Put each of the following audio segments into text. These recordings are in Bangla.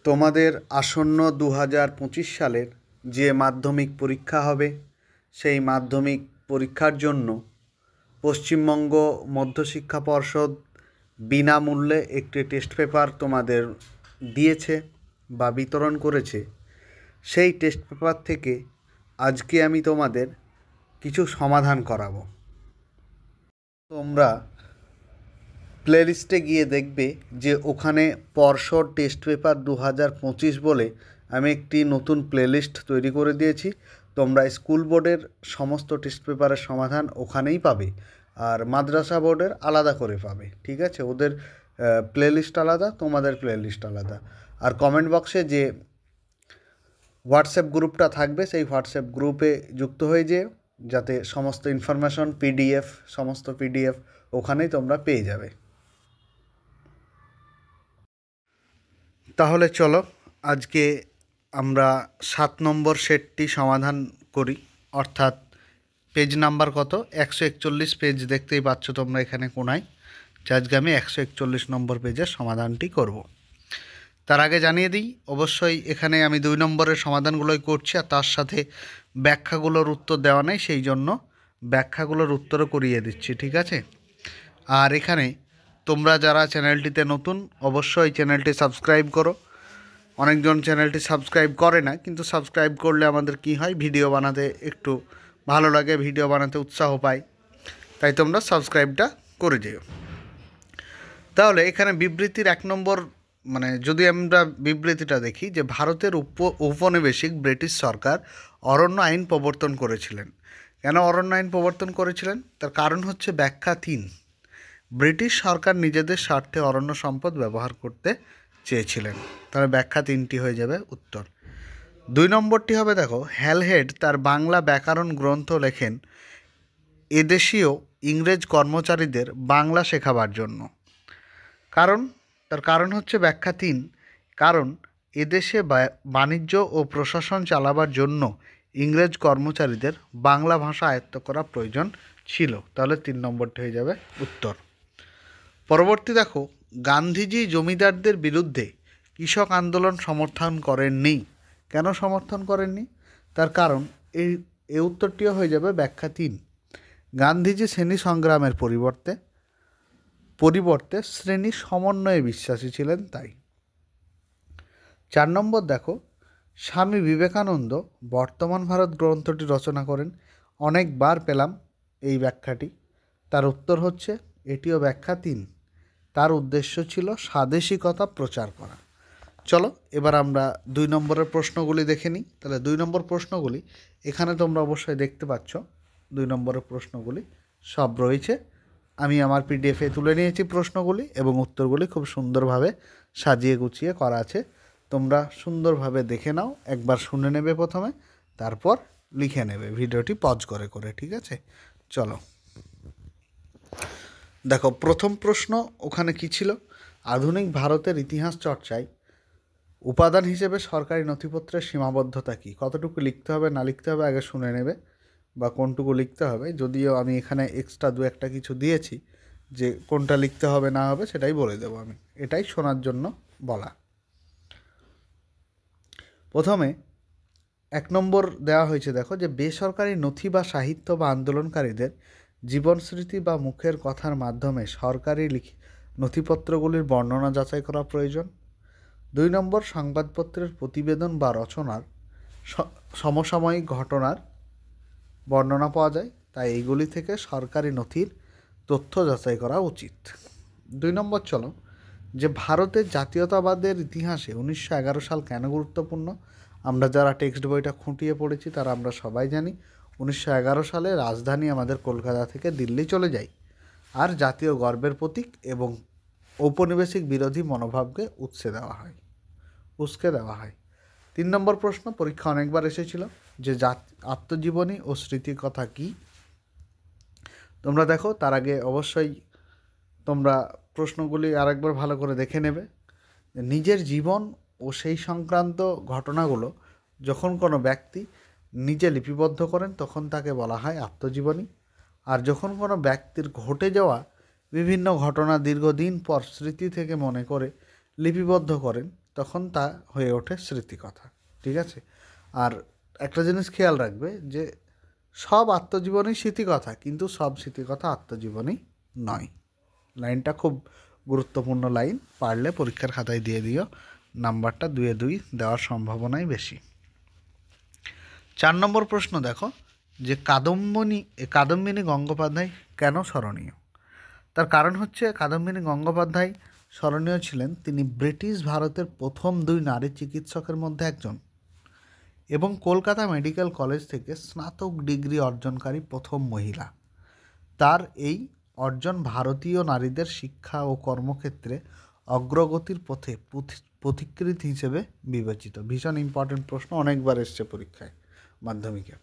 তোমাদের আসন্ন 2025 সালের যে মাধ্যমিক পরীক্ষা হবে সেই মাধ্যমিক পরীক্ষার জন্য পশ্চিমবঙ্গ মধ্যশিক্ষা পর্ষদ বিনামূল্যে একটি টেস্ট পেপার তোমাদের দিয়েছে বা বিতরণ করেছে। সেই টেস্ট পেপার থেকে আজকে আমি তোমাদের কিছু সমাধান করাবো। তোমরা প্লেলিস্টে গিয়ে দেখবে যে ওখানে পর্ষদ টেস্ট পেপার 2025 বলে আমি একটি নতুন প্লেলিস্ট তৈরি করে দিয়েছি। তোমরা স্কুল বোর্ডের সমস্ত টেস্ট পেপারের সমাধান ওখানেই পাবে, আর মাদ্রাসা বোর্ডের আলাদা করে পাবে। ঠিক আছে, ওদের প্লেলিস্ট আলাদা, তোমাদের প্লেলিস্ট আলাদা। আর কমেন্ট বক্সে যে হোয়াটসঅ্যাপ গ্রুপটা থাকবে সেই হোয়াটসঅ্যাপ গ্রুপে যুক্ত হয়ে যেও, যাতে সমস্ত ইনফরমেশন সমস্ত পিডিএফ ওখানেই তোমরা পেয়ে যাবে। তাহলে চলো আজকে আমরা 7 নম্বর সেটটি সমাধান করি, অর্থাৎ পেজ নাম্বার কত 141 পেজ দেখতেই পাচ্ছ তোমরা এখানে কোনায়। আজকে আমি 141 নম্বর পেজের সমাধানটি করব। তার আগে জানিয়ে দিই, অবশ্যই এখানে আমি 2 নম্বরের সমাধানগুলোই করছি, আর তার সাথে ব্যাখ্যাগুলোর উত্তর দেওয়া নেই, সেই জন্য ব্যাখ্যাগুলোর উত্তরও করিয়ে দিচ্ছি। ঠিক আছে, আর এখানে তোমরা যারা চ্যানেলটিতে নতুন অবশ্যই চ্যানেলটি সাবস্ক্রাইব করো। অনেকজন চ্যানেলটি সাবস্ক্রাইব করে না, কিন্তু সাবস্ক্রাইব করলে আমাদের কি হয়, ভিডিও বানাতে একটু ভালো লাগে, ভিডিও বানাতে উৎসাহ পাই, তাই তোমরা সাবস্ক্রাইবটা করে যেও। তাহলে এখানে বিবৃতির 1 নম্বর, যদি আমরা বিবৃতিটা দেখি, যে ভারতের উপনিবেশিক ব্রিটিশ সরকার অরণ্য আইন প্রবর্তন করেছিলেন। কেন অরণ্য আইন প্রবর্তন করেছিলেন, তার কারণ হচ্ছে ব্যাখ্যা 3, ব্রিটিশ সরকার নিজেদের স্বার্থে অরণ্য সম্পদ ব্যবহার করতে চেয়েছিলেন। তাহলে ব্যাখ্যা 3টি হয়ে যাবে উত্তর। 2 নম্বরটি হবে, দেখো, হ্যালহেড তার বাংলা ব্যাকরণ গ্রন্থ লেখেন এদেশীয় ইংরেজ কর্মচারীদের বাংলা শেখাবার জন্য। তার কারণ হচ্ছে ব্যাখ্যা 3, কারণ এদেশে বাণিজ্য ও প্রশাসন চালাবার জন্য ইংরেজ কর্মচারীদের বাংলা ভাষা আয়ত্ত করা প্রয়োজন ছিল। তাহলে 3 নম্বরটি হয়ে যাবে উত্তর। পরবর্তী দেখো, গান্ধীজি জমিদারদের বিরুদ্ধে কৃষক আন্দোলন সমর্থন করেননি। কেন সমর্থন করেননি, তার কারণ এই উত্তরটিও হয়ে যাবে ব্যাখ্যা 3, গান্ধীজি শ্রেণী সংগ্রামের পরিবর্তে শ্রেণী সমন্বয়ে বিশ্বাসী ছিলেন তাই। 4 নম্বর দেখো, স্বামী বিবেকানন্দ বর্তমান ভারত গ্রন্থটি রচনা করেন। অনেকবার পেলাম এই ব্যাখ্যাটি, তার উত্তর হচ্ছে এটিও ব্যাখ্যা 3, তার উদ্দেশ্য ছিল স্বাদেশিকতা প্রচার করা। চলো এবার আমরা 2 নম্বরের প্রশ্নগুলি দেখে নিই। তাহলে 2 নম্বর প্রশ্নগুলি এখানে তোমরা অবশ্যই দেখতে পাচ্ছ, 2 নম্বরের প্রশ্নগুলি সব রয়েছে। আমি আমার পিডিএফে তুলে নিয়েছি প্রশ্নগুলি, এবং উত্তরগুলি খুব সুন্দরভাবে সাজিয়ে গুছিয়ে করা আছে। তোমরা সুন্দরভাবে দেখে নাও, একবার শুনে নেবে প্রথমে, তারপর লিখে নেবে ভিডিওটি পজ করে করে। ঠিক আছে, চলো দেখো প্রথম প্রশ্ন ওখানে কি ছিল, আধুনিক ভারতের ইতিহাস চর্চায় উপাদান হিসেবে সরকারি নথিপত্রের সীমাবদ্ধতা কী। কতটুকু লিখতে হবে না লিখতে হবে আগে শুনে নেবে, বা কোনটুকু লিখতে হবে। যদিও আমি এখানে এক্সট্রা 2-1টা কিছু দিয়েছি, যে কোনটা লিখতে হবে না হবে সেটাই বলে দেবো আমি, এটাই শোনার জন্য বলা। প্রথমে 1 নম্বর দেওয়া হয়েছে, দেখো, যে বেসরকারি নথি বা সাহিত্য বা আন্দোলনকারীদের জীবনস্মৃতি বা মুখের কথার মাধ্যমে সরকারি নথিপত্রগুলির বর্ণনা যাচাই করা প্রয়োজন। 2 নম্বর, সংবাদপত্রের প্রতিবেদন বা রচনার সমসাময়িক ঘটনার বর্ণনা পাওয়া যায়, তাই এইগুলি থেকে সরকারি নথির তথ্য যাচাই করা উচিত। 2 নম্বর, চলো, যে ভারতের জাতীয়তাবাদের ইতিহাসে 1911 সাল কেন গুরুত্বপূর্ণ। আমরা যারা টেক্সট বইটা খুঁটিয়ে পড়েছি তারা আমরা সবাই জানি 1911 সালে রাজধানী আমাদের কলকাতা থেকে দিল্লি চলে যায়, আর জাতীয় গর্বের প্রতীক এবং ঔপনিবেশিক বিরোধী মনোভাবকে উস্কে দেওয়া হয়। 3 নম্বর প্রশ্ন পরীক্ষা অনেকবার এসেছিল, যে আত্মজীবনী ও স্মৃতির কথা কী। তোমরা দেখো, তার আগে অবশ্যই তোমরা প্রশ্নগুলি আরেকবার ভালো করে দেখে নেবে। নিজের জীবন ও সেই সংক্রান্ত ঘটনাগুলো যখন কোনো ব্যক্তি নিজে লিপিবদ্ধ করেন তখন তাকে বলা হয় আত্মজীবনী, আর যখন কোনো ব্যক্তির ঘটে যাওয়া বিভিন্ন ঘটনা দীর্ঘদিন পর স্মৃতি থেকে মনে করে লিপিবদ্ধ করেন তখন তা হয়ে ওঠে স্মৃতিকথা। ঠিক আছে? আর একটা জিনিস খেয়াল রাখবে যে সব আত্মজীবনী স্মৃতিকথা, কিন্তু সব স্মৃতিকথা আত্মজীবনী নয়। লাইনটা খুব গুরুত্বপূর্ণ লাইন, পারলে পরীক্ষার খাতায় দিয়ে দিও, নাম্বারটা 2-2 দেওয়ার সম্ভাবনাই বেশি। 4 নম্বর প্রশ্ন দেখো যে কাদম্বিনী গঙ্গোপাধ্যায় কেন স্মরণীয়? তার কারণ হচ্ছে কাদম্বিনী গঙ্গোপাধ্যায় স্মরণীয় ছিলেন, তিনি ব্রিটিশ ভারতের প্রথম 2 নারী চিকিৎসকের মধ্যে একজন এবং কলকাতা মেডিকেল কলেজ থেকে স্নাতক ডিগ্রি অর্জনকারী প্রথম মহিলা। তার এই অর্জন ভারতীয় নারীদের শিক্ষা ও কর্মক্ষেত্রে অগ্রগতির পথে পথিকৃৎ হিসেবে বিবেচিত। ভীষণ ইম্পর্টেন্ট প্রশ্ন, অনেকবার এসছে পরীক্ষায় মাধ্যমিকে।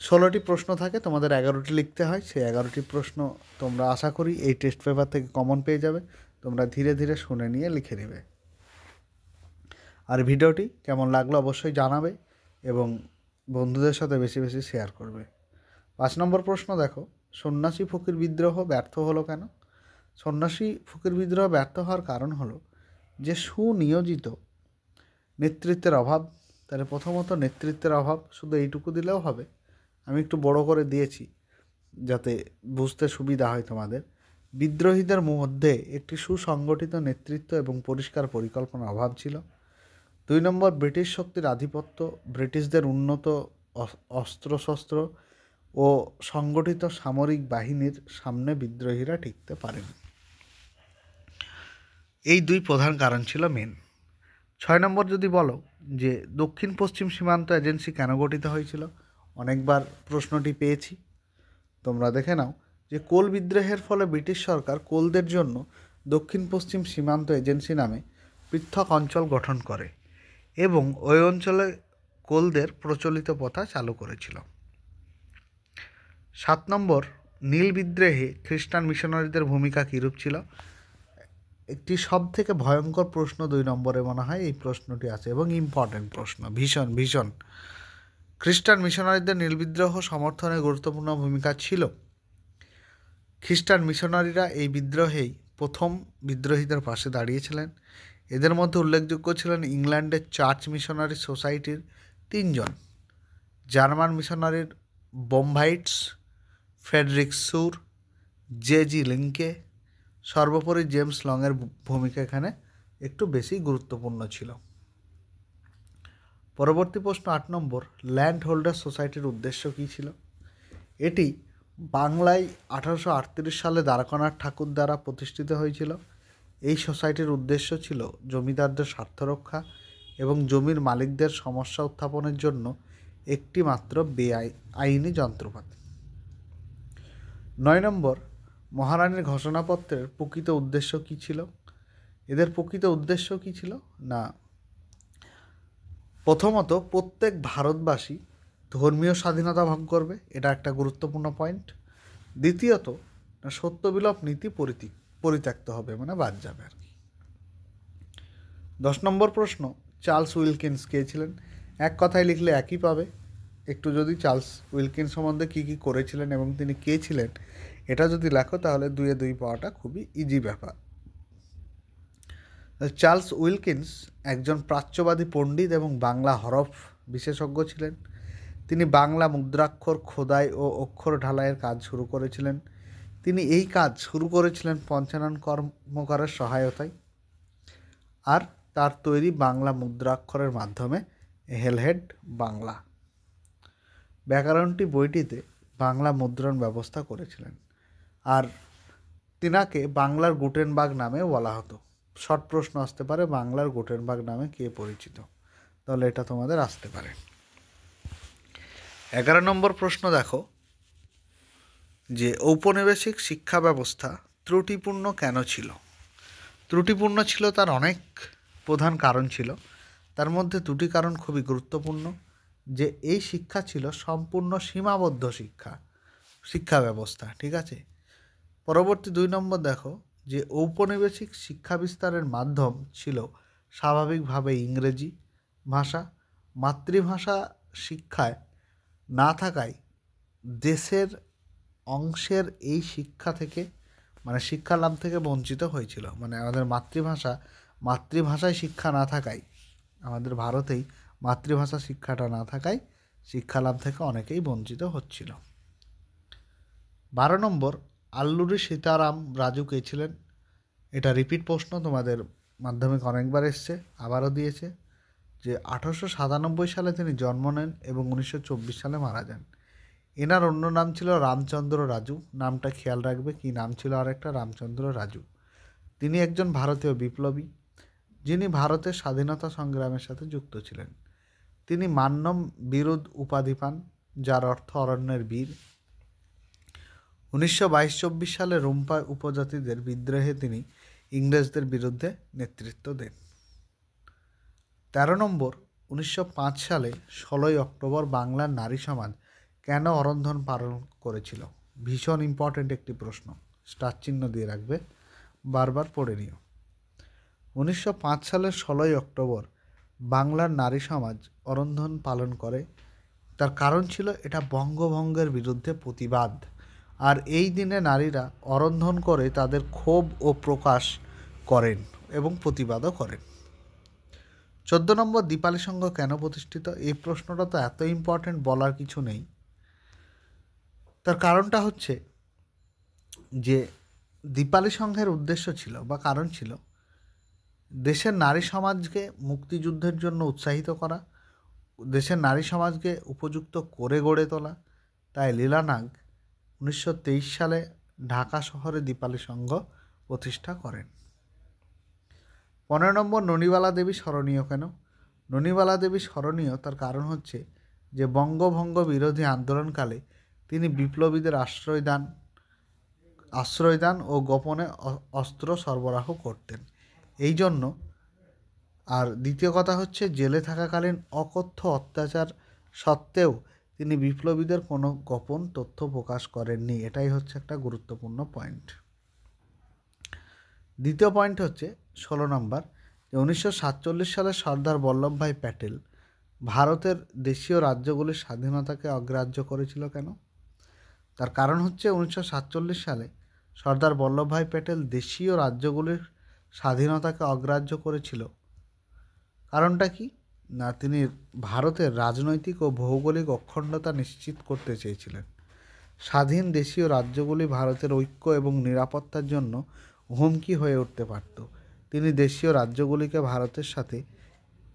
16টি প্রশ্ন থাকে, তোমাদের 11টি লিখতে হয়। সেই 11টি প্রশ্ন তোমরা আশা করি এই টেস্ট পেপার থেকে কমন পেয়ে যাবে। তোমরা ধীরে ধীরে শুনে নিয়ে লিখে নেবে। আর ভিডিওটি কেমন লাগলো অবশ্যই জানাবে এবং বন্ধুদের সাথে বেশি বেশি শেয়ার করবে। 5 নম্বর প্রশ্ন দেখো, সন্ন্যাসী ফকির বিদ্রোহ ব্যর্থ হলো কেন? সন্ন্যাসী ফকির বিদ্রোহ ব্যর্থ হওয়ার কারণ হলো যে সুনিয়োজিত নেতৃত্বের অভাব। তাহলে প্রথমত নেতৃত্বের অভাব, শুধু এইটুকু দিলেও হবে, আমি একটু বড় করে দিয়েছি যাতে বুঝতে সুবিধা হয় তোমাদের। বিদ্রোহীদের মধ্যে একটি সুসংগঠিত নেতৃত্ব এবং পরিষ্কার পরিকল্পনার অভাব ছিল। 2 নম্বর, ব্রিটিশ শক্তির আধিপত্য, ব্রিটিশদের উন্নত অস্ত্রশস্ত্র ও সংগঠিত সামরিক বাহিনীর সামনে বিদ্রোহীরা টিকতে পারেনি। এই 2 প্রধান কারণ ছিল মেন। 6 নম্বর যদি বলো যে দক্ষিণ পশ্চিম সীমান্ত এজেন্সি কেন গঠিত হয়েছিল? অনেকবার প্রশ্নটি পেয়েছি, তোমরা দেখে নাও যে কোল বিদ্রোহের ফলে ব্রিটিশ সরকার কোলদের জন্য দক্ষিণ পশ্চিম সীমান্ত এজেন্সি নামে পৃথক অঞ্চল গঠন করে এবং ওই অঞ্চলে কোলদের প্রচলিত প্রথা চালু করেছিল। 7 নম্বর, নীল বিদ্রোহে খ্রিস্টান মিশনারিদের ভূমিকা কীরূপ ছিল? একটি সবথেকে ভয়ঙ্কর প্রশ্ন 2 নম্বরে মনে হয় এই প্রশ্নটি আছে এবং ইম্পর্টেন্ট প্রশ্ন, ভীষণ ভীষণ। খ্রিস্টান মিশনারিদের নীল বিদ্রোহ সমর্থনে গুরুত্বপূর্ণ ভূমিকা ছিল। খ্রিস্টান মিশনারিরা এই বিদ্রোহেই প্রথম বিদ্রোহীদের পাশে দাঁড়িয়েছিলেন। এদের মধ্যে উল্লেখযোগ্য ছিলেন ইংল্যান্ডের চার্চ মিশনারি সোসাইটির 3 জন, জার্মান মিশনারির বোম্বাইটস, ফ্রেডরিক সুর, জে.জি. লিঙ্কে। সর্বোপরি জেমস লংয়ের ভূমিকা এখানে একটু বেশি গুরুত্বপূর্ণ ছিল। পরবর্তী প্রশ্ন 8 নম্বর, ল্যান্ড হোল্ডার সোসাইটির উদ্দেশ্য কী ছিল? এটি বাংলায় 1838 সালে দ্বারকানাথ ঠাকুর দ্বারা প্রতিষ্ঠিত হয়েছিল। এই সোসাইটির উদ্দেশ্য ছিল জমিদারদের স্বার্থ রক্ষা এবং জমির মালিকদের সমস্যা উত্থাপনের জন্য একটি মাত্র আইনি যন্ত্রপাতি। 9 নম্বর, মহারানীর ঘোষণাপত্রের প্রকৃত উদ্দেশ্য কী ছিল? এদের প্রকৃত উদ্দেশ্য কী ছিল না, প্রথমত প্রত্যেক ভারতবাসী ধর্মীয় স্বাধীনতা ভোগ করবে, এটা একটা গুরুত্বপূর্ণ পয়েন্ট। দ্বিতীয়ত সত্যবিলোপ নীতি পরিত্যক্ত হবে, মানে বাদ যাবে আর কি। 10 নম্বর প্রশ্ন, চার্লস উইলকিন্স কে ছিলেন? এক কথায় লিখলে একই পাবে, একটু যদি চার্লস উইলকিন্স সম্বন্ধে কী কী করেছিলেন এবং তিনি কে ছিলেন এটা যদি লেখো তাহলে 2-2 পাওয়াটা খুবই ইজি ব্যাপার। চার্লস উইলকিন্স একজন প্রাচ্যবাদী পণ্ডিত এবং বাংলা হরফ বিশেষজ্ঞ ছিলেন। তিনি বাংলা মুদ্রাক্ষর খোদাই ও অক্ষর ঢালাইয়ের কাজ শুরু করেছিলেন। তিনি এই কাজ শুরু করেছিলেন পঞ্চানন কর্মকারের সহায়তায়, আর তার তৈরি বাংলা মুদ্রাক্ষরের মাধ্যমে হেলহেড বাংলা ব্যাকরণটি বইটিতে বাংলা মুদ্রণ ব্যবস্থা করেছিলেন। আর তিনাকে বাংলার গুটেনবার্গ নামে বলা হতো। শর্ট প্রশ্ন আসতে পারে, বাংলার গুটেনবার্গ নামে কে পরিচিত? তাহলে এটা তোমাদের আসতে পারে। 11 নম্বর প্রশ্ন দেখো যে ঔপনিবেশিক শিক্ষা ব্যবস্থা ত্রুটিপূর্ণ কেন ছিল? ত্রুটিপূর্ণ ছিল তার অনেক প্রধান কারণ ছিল, তার মধ্যে 2টি কারণ খুবই গুরুত্বপূর্ণ, যে এই শিক্ষা ছিল সম্পূর্ণ সীমাবদ্ধ শিক্ষা ব্যবস্থা। ঠিক আছে। পরবর্তী 2 নম্বর দেখো যে ঔপনিবেশিক শিক্ষা বিস্তারের মাধ্যম ছিল স্বাভাবিকভাবে ইংরেজি ভাষা। মাতৃভাষা শিক্ষায় না থাকায় দেশের অংশের এই শিক্ষা থেকে, মানে শিক্ষা লাভ থেকে বঞ্চিত হয়েছিল। মানে আমাদের মাতৃভাষা মাতৃভাষায় শিক্ষা না থাকায়, আমাদের ভারতেই মাতৃভাষা শিক্ষাটা না থাকায় শিক্ষালাভ থেকে অনেকেই বঞ্চিত হচ্ছিল। 12 নম্বর, আল্লুরি সীতারাম রাজু কে ছিলেন? এটা রিপিট প্রশ্ন, তোমাদের মাধ্যমিক অনেকবার এসছে, আবারও দিয়েছে যে 1897 সালে তিনি জন্ম নেন এবং 1924 সালে মারা যান। এনার অন্য নাম ছিল রামচন্দ্র রাজু। নামটা খেয়াল রাখবে, কি নাম ছিল আরেকটা, রামচন্দ্র রাজু। তিনি একজন ভারতীয় বিপ্লবী যিনি ভারতের স্বাধীনতা সংগ্রামের সাথে যুক্ত ছিলেন। তিনি মান্যম বিরুদ উপাধি পান, যার অর্থ অরণ্যের বীর। 1922-24 সালে রুম্পা উপজাতিদের বিদ্রোহে তিনি ইংরেজদের বিরুদ্ধে নেতৃত্ব দেন। 13 নম্বর, 1905 সালে 16ই অক্টোবর বাংলার নারী সমাজ কেন অরন্ধন পালন করেছিল? ভীষণ ইম্পর্ট্যান্ট একটি প্রশ্ন, স্টার চিহ্ন দিয়ে রাখবে, বারবার পড়ে নিও। 1905 সালের 16ই অক্টোবর বাংলার নারী সমাজ অরন্ধন পালন করে। তার কারণ ছিল এটা বঙ্গভঙ্গের বিরুদ্ধে প্রতিবাদ, আর এই দিনে নারীরা অরন্ধন করে তাদের ক্ষোভ ও প্রকাশ করেন এবং প্রতিবাদও করেন। 14 নম্বর, দীপালি সংঘ কেন প্রতিষ্ঠিত? এই প্রশ্নটা তো এত ইম্পর্ট্যান্ট, বলার কিছু নেই। তার কারণটা হচ্ছে যে দীপালি সংঘের উদ্দেশ্য ছিল বা কারণ ছিল দেশের নারী সমাজকে মুক্তিযুদ্ধের জন্য উৎসাহিত করা, দেশের নারী সমাজকে উপযুক্ত করে গড়ে তোলা। তাই লীলা নাগ 1923 সালে ঢাকা শহরে দীপালি সংঘ প্রতিষ্ঠা করেন। 15 নম্বর, ননিবালা দেবী স্মরণীয় কেন? ননিবালা দেবী স্মরণীয় তার কারণ হচ্ছে যে বঙ্গভঙ্গ বিরোধী আন্দোলনকালে তিনি বিপ্লবীদের আশ্রয় দান ও গোপনে অস্ত্র সরবরাহ করতেন, এই জন্য। আর দ্বিতীয় কথা হচ্ছে জেলে থাকাকালীন অকথ্য অত্যাচার সত্ত্বেও তিনি বিপ্লবীদের কোনো গোপন তথ্য প্রকাশ করেননি, এটাই হচ্ছে একটা গুরুত্বপূর্ণ পয়েন্ট। দ্বিতীয় পয়েন্ট হচ্ছে 16 নম্বর, যে 1947 সালে সর্দার বল্লভভাই প্যাটেল ভারতের দেশীয় রাজ্যগুলির স্বাধীনতাকে অগ্রাহ্য করেছিল কেন? তার কারণ হচ্ছে 1947 সালে সর্দার বল্লভভাই প্যাটেল দেশীয় রাজ্যগুলির স্বাধীনতাকে অগ্রাহ্য করেছিল। কারণটা কি না, তিনি ভারতের রাজনৈতিক ও ভৌগোলিক অখণ্ডতা নিশ্চিত করতে চেয়েছিলেন। স্বাধীন দেশীয় রাজ্যগুলি ভারতের ঐক্য এবং নিরাপত্তার জন্য হুমকি হয়ে উঠতে পারত। তিনি দেশীয় রাজ্যগুলিকে ভারতের সাথে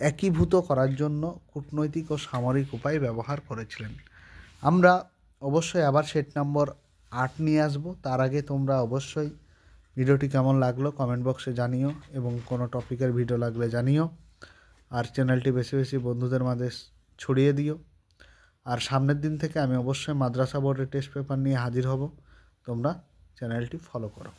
একীভূত করার জন্য কূটনৈতিক ও সামরিক উপায় ব্যবহার করেছিলেন। আমরা অবশ্যই আবার সেট নম্বর 8 নিয়ে আসবো। তার আগে তোমরা অবশ্যই ভিডিওটি কেমন লাগলো কমেন্ট বক্সে জানিও, এবং কোনো টপিকের ভিডিও লাগলে জানিও। আর চ্যানেলটি বেশি বেশি বন্ধুদের মাঝে ছড়িয়ে দিও। আর সামনের দিন থেকে আমি অবশ্যই মাদ্রাসা বোর্ডের টেস্ট পেপার নিয়ে হাজির হব, তোমরা চ্যানেলটি ফলো করো।